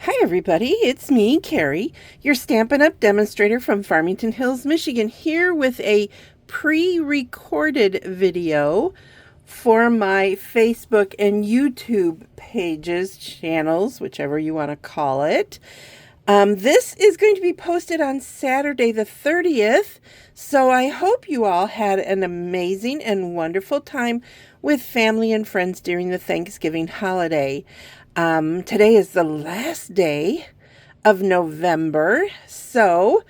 Hi everybody, it's me, Carrie, your Stampin' Up! Demonstrator from Farmington Hills, Michigan, here with a pre-recorded video for my Facebook and YouTube pages, channels, whichever you want to call it. This is going to be posted on Saturday the 30th, so I hope you all had an amazing and wonderful time with family and friends during the Thanksgiving holiday. Today is the last day of November, so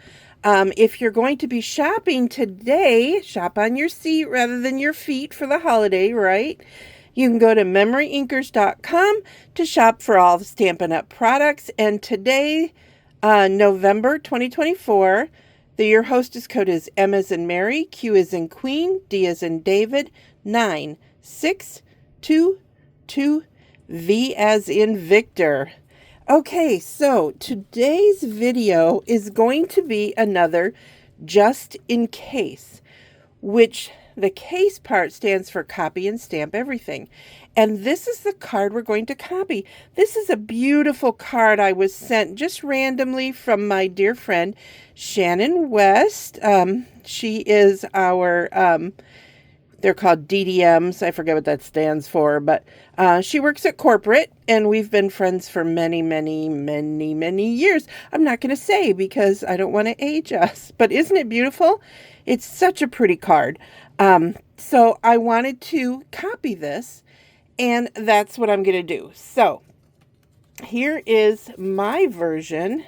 if you're going to be shopping today, shop on your seat rather than your feet for the holiday, right? You can go to MemoryINKers.com to shop for all the Stampin' Up! Products, and today, November 2024, the year hostess code is M as in Mary, Q as in Queen, D as in David, 9622, V as in Victor. Okay, so today's video is going to be another just in case, which the case part stands for copy and stamp everything. And this is the card we're going to copy. This is a beautiful card I was sent just randomly from my dear friend, Shannon West. She is our, they're called DDMs. I forget what that stands for, but she works at corporate, and we've been friends for many, many, many, many years. I'm not going to say because I don't want to age us, but isn't it beautiful? It's such a pretty card. So I wanted to copy this, and that's what I'm going to do. So here is my version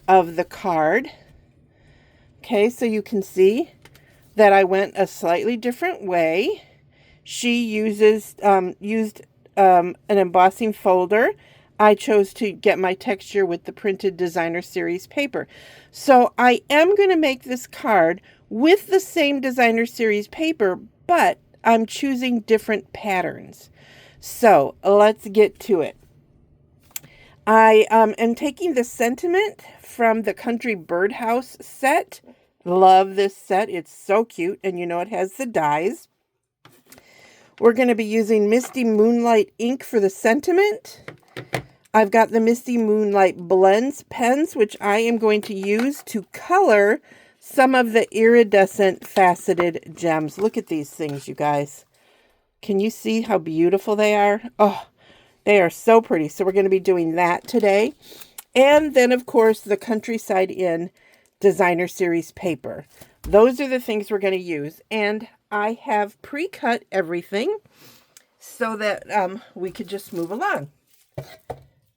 of the card. Okay, so you can see that I went a slightly different way. She used an embossing folder. I chose to get my texture with the printed designer series paper. So I am going to make this card with the same designer series paper, but I'm choosing different patterns. So let's get to it. I am taking the sentiment from the Country Birdhouse set. Love this set. It's so cute, and you know it has the dies. We're going to be using Misty Moonlight ink for the sentiment. I've got the Misty Moonlight Blends pens, which I am going to use to color some of the iridescent faceted gems. Look at these things, you guys. Can you see how beautiful they are? Oh, they are so pretty. So we're going to be doing that today. And then, of course, the Countryside Inn designer series paper. Those are the things we're going to use. And I have pre-cut everything so that we could just move along.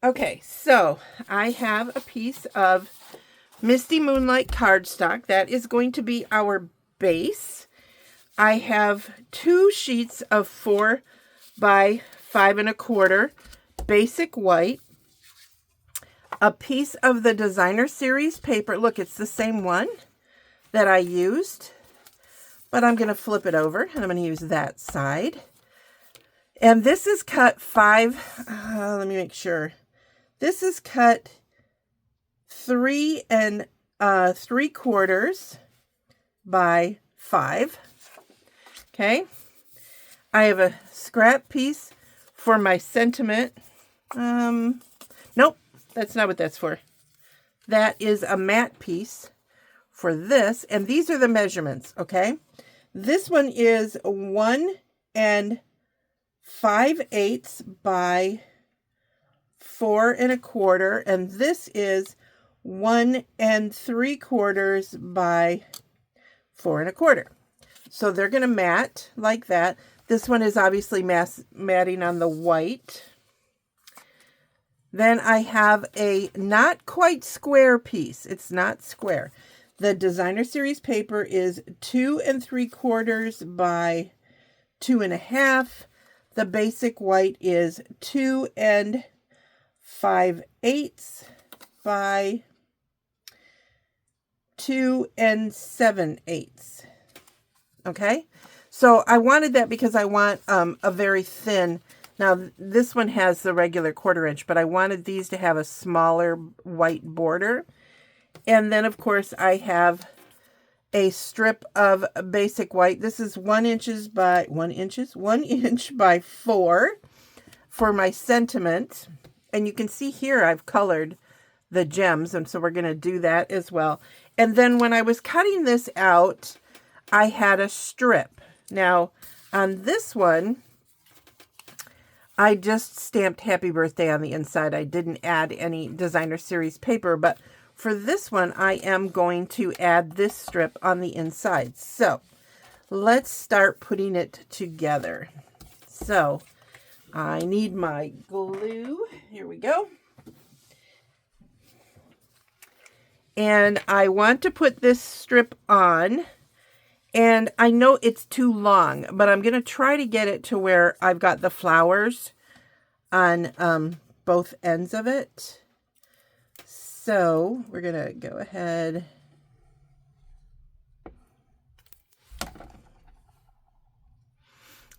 Okay, so I have a piece of Misty Moonlight cardstock. That is going to be our base. I have 2 sheets of 4 by 5 1/4 basic white. A piece of the designer series paper. Look, it's the same one that I used, but I'm going to flip it over and I'm going to use that side. And this is cut 5, let me make sure. This is cut 3 3/4 by 5. Okay. I have a scrap piece for my sentiment. Nope, that's not what that's for. That is a matte piece for this, and these are the measurements, okay? This one is 1 5/8 by 4 1/4, and this is 1 3/4 by 4 1/4. So they're going to mat like that. This one is obviously matting on the white. Then I have a not quite square piece. It's not square. The designer series paper is 2 3/4 by 2 1/2. The basic white is 2 5/8 by 2 7/8. Okay, so I wanted that because I want a very thin. Now this one has the regular 1/4 inch, but I wanted these to have a smaller white border. And then of course I have a strip of basic white. This is 1 inch by 4 for my sentiment. And you can see here I've colored the gems, and so we're going to do that as well. And then when I was cutting this out, I had a strip. Now, on this one, I just stamped Happy Birthday on the inside. I didn't add any designer series paper, but for this one, I am going to add this strip on the inside. So let's start putting it together. So I need my glue. Here we go. And I want to put this strip on. And I know it's too long, but I'm going to try to get it to where I've got the flowers on both ends of it. So we're going to go ahead.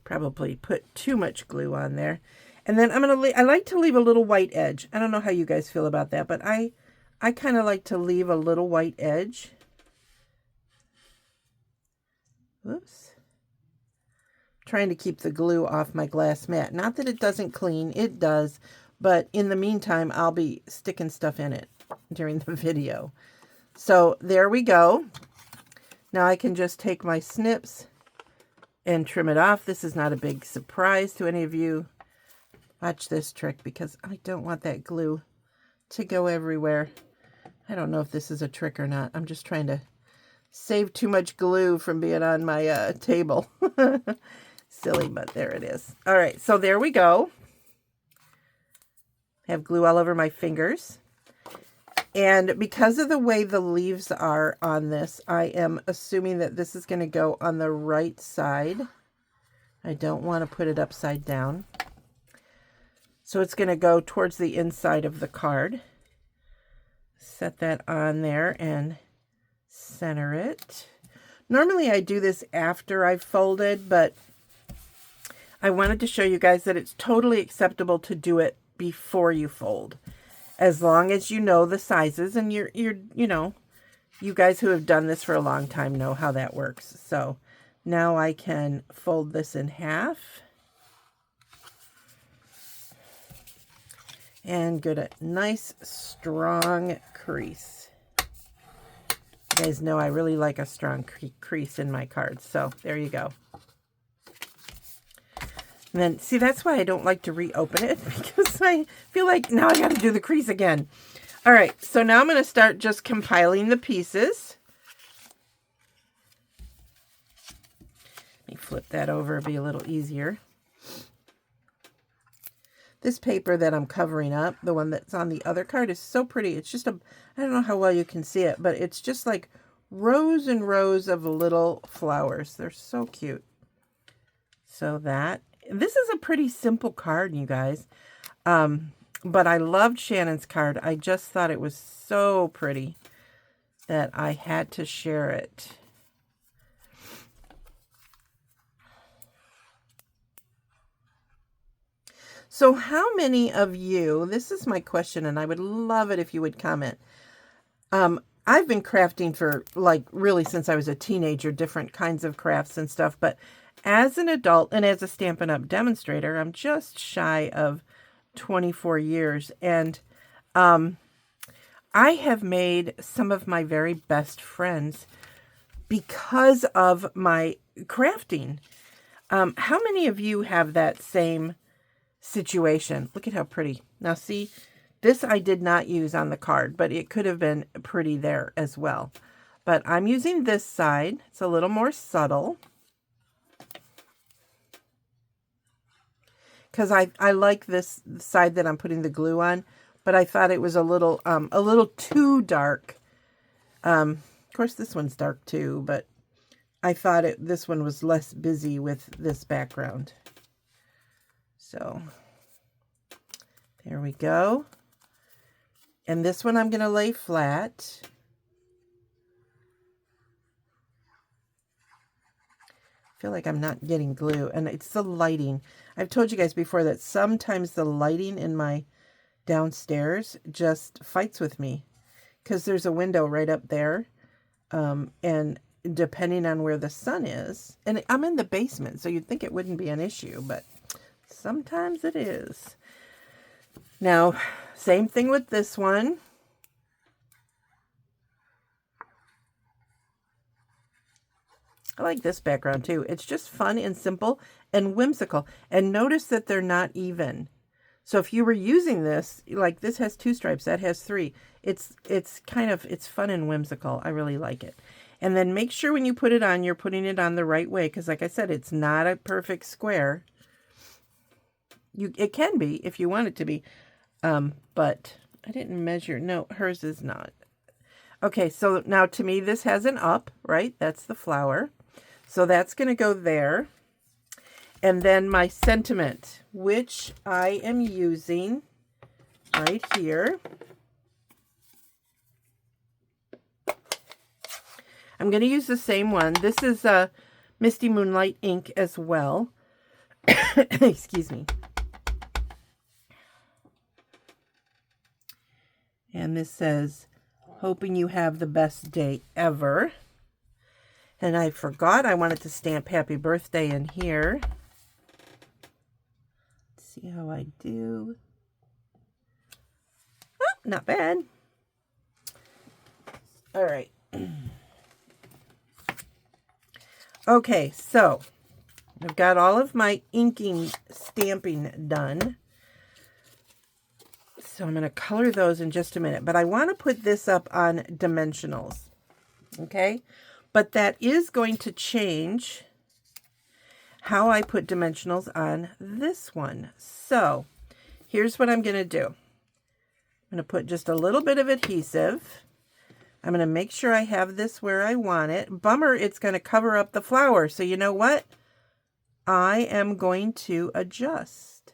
Probably put too much glue on there. And then I like to leave a little white edge. I don't know how you guys feel about that, but I kind of like to leave a little white edge. Whoops. Trying to keep the glue off my glass mat. Not that it doesn't clean, it does, but in the meantime, I'll be sticking stuff in it during the video. So there we go. Now I can just take my snips and trim it off. This is not a big surprise to any of you. Watch this trick because I don't want that glue to go everywhere. I don't know if this is a trick or not. I'm just trying to save too much glue from being on my table. Silly, but there it is. All right, so there we go. I have glue all over my fingers. And because of the way the leaves are on this, I am assuming that this is going to go on the right side. I don't want to put it upside down. So it's going to go towards the inside of the card. Set that on there and center it. Normally I do this after I've folded, but I wanted to show you guys that it's totally acceptable to do it before you fold, as long as you know the sizes, and you know, you guys who have done this for a long time know how that works. So now I can fold this in half and get a nice strong crease. You guys know I really like a strong crease in my cards, so there you go. And then, see, that's why I don't like to reopen it, because I feel like now I got to do the crease again. All right, so now I'm going to start just compiling the pieces. Let me flip that over, it'll be a little easier. This paper that I'm covering up, the one that's on the other card, is so pretty. It's just I don't know how well you can see it, but it's just like rows and rows of little flowers. They're so cute. So this is a pretty simple card, you guys. But I loved Shannon's card. I just thought it was so pretty that I had to share it. So how many of you, this is my question, and I would love it if you would comment. I've been crafting for like really since I was a teenager, different kinds of crafts and stuff, but as an adult and as a Stampin' Up! Demonstrator, I'm just shy of 24 years, and I have made some of my very best friends because of my crafting. How many of you have that same situation? Look at how pretty. Now see, this I did not use on the card, but it could have been pretty there as well. But I'm using this side. It's a little more subtle, because I like this side that I'm putting the glue on, but I thought it was a little too dark. Of course, this one's dark too, but I thought this one was less busy with this background. So there we go. And this one I'm going to lay flat. I feel like I'm not getting glue, and it's the lighting. I've told you guys before that sometimes the lighting in my downstairs just fights with me, because there's a window right up there, and depending on where the sun is, and I'm in the basement, so you'd think it wouldn't be an issue, but sometimes it is. Now, same thing with this one. I like this background too. It's just fun and simple and whimsical. And notice that they're not even. So if you were using this, like this has 2 stripes, that has 3. It's fun and whimsical. I really like it. And then make sure when you put it on, you're putting it on the right way. Because like I said, it's not a perfect square. It can be if you want it to be. But I didn't measure. No, hers is not. Okay, so now to me, this has an up, right? That's the flower. So that's going to go there. And then my sentiment, which I am using right here. I'm going to use the same one. This is Misty Moonlight ink as well. Excuse me. And this says, hoping you have the best day ever. And I forgot I wanted to stamp happy birthday in here. Let's see how I do. Oh, not bad. All right. Okay, so I've got all of my inking stamping done. So I'm going to color those in just a minute. But I want to put this up on dimensionals. Okay? But that is going to change how I put dimensionals on this one. So here's what I'm going to do. I'm going to put just a little bit of adhesive. I'm going to make sure I have this where I want it. Bummer, it's going to cover up the flower. So you know what? I am going to adjust.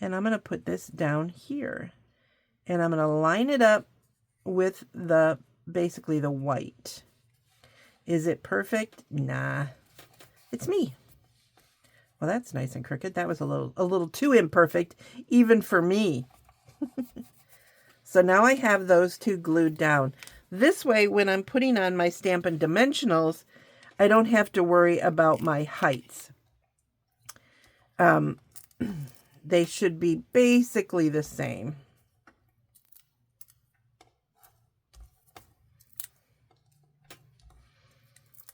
And I'm going to put this down here. And I'm going to line it up with basically the white. Is it perfect? Nah. It's me. Well, that's nice and crooked. That was a little too imperfect, even for me. So now I have those 2 glued down. This way, when I'm putting on my Stampin' Dimensionals, I don't have to worry about my heights. They should be basically the same.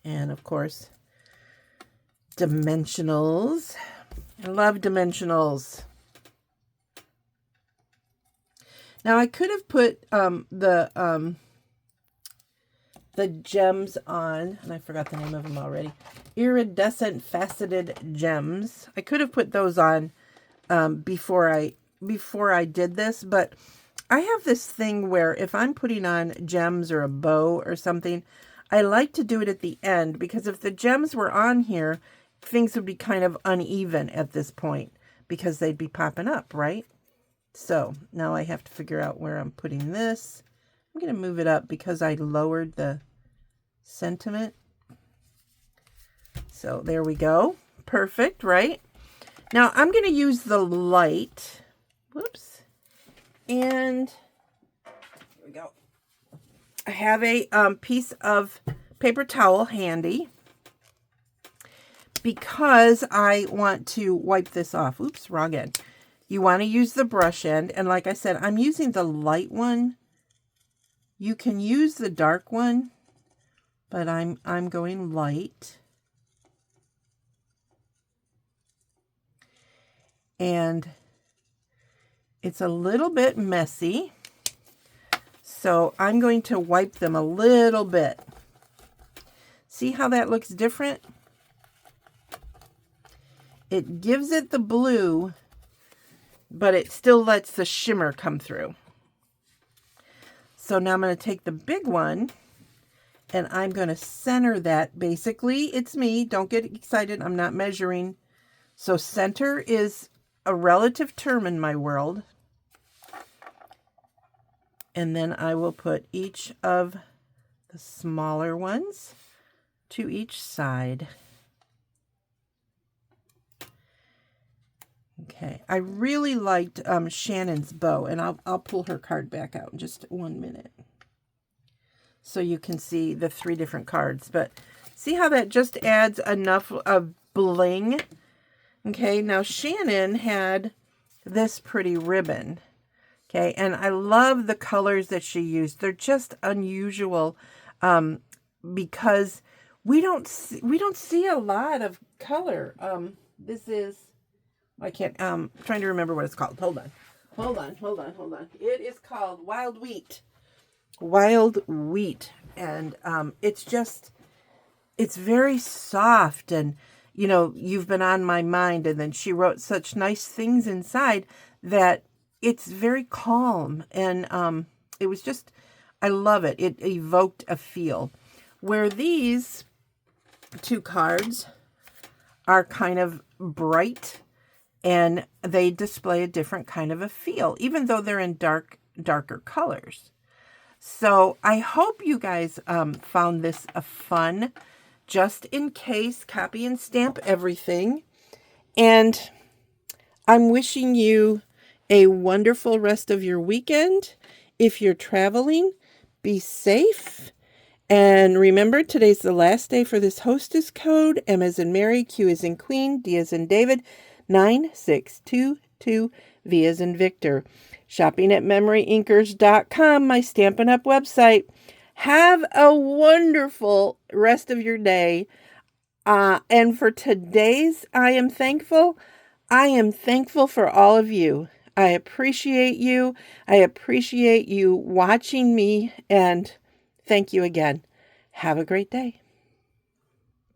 And of course, dimensionals. I love dimensionals. Now I could have put the gems on, and I forgot the name of them already. Iridescent faceted gems. I could have put those on before I did this, but I have this thing where if I'm putting on gems or a bow or something, I like to do it at the end, because if the gems were on here, things would be kind of uneven at this point because they'd be popping up, right? So now I have to figure out where I'm putting this. I'm going to move it up because I lowered the sentiment. So there we go. Perfect, right? Now I'm going to use the light. Whoops. And here we go. I have a piece of paper towel handy because I want to wipe this off. Oops, wrong end. You want to use the brush end. And like I said, I'm using the light one. You can use the dark one, but I'm going light. And it's a little bit messy. So I'm going to wipe them a little bit. See how that looks different? It gives it the blue, but it still lets the shimmer come through. So now I'm going to take the big one and I'm going to center that. Basically, it's me. Don't get excited. I'm not measuring. So center is a relative term in my world. And then I will put each of the smaller ones to each side. Okay, I really liked Shannon's bow, and I'll pull her card back out in just 1 minute so you can see the 3 different cards. But see how that just adds enough of bling? Okay, now Shannon had this pretty ribbon. Okay, and I love the colors that she used. They're just unusual because we don't see a lot of color. This is, I can't, trying to remember what it's called. Hold on. It is called Wild Wheat. Wild Wheat. And it's very soft, and you've been on my mind, and then she wrote such nice things inside that it's very calm, and it was just, I love it. It evoked a feel. Where these two cards are kind of bright, and they display a different kind of a feel, even though they're in darker colors. So I hope you guys found this a fun, just in case, copy and stamp everything. And I'm wishing you a wonderful rest of your weekend. If you're traveling, be safe. And remember, today's the last day for this hostess code. M as in Mary, Q as in Queen, D as in David, 9622, V as in Victor. Shopping at MemoryINKers.com, my Stampin' Up! Website. Have a wonderful rest of your day. And for today's I am thankful for all of you. I appreciate you. I appreciate you watching me, and thank you again. Have a great day.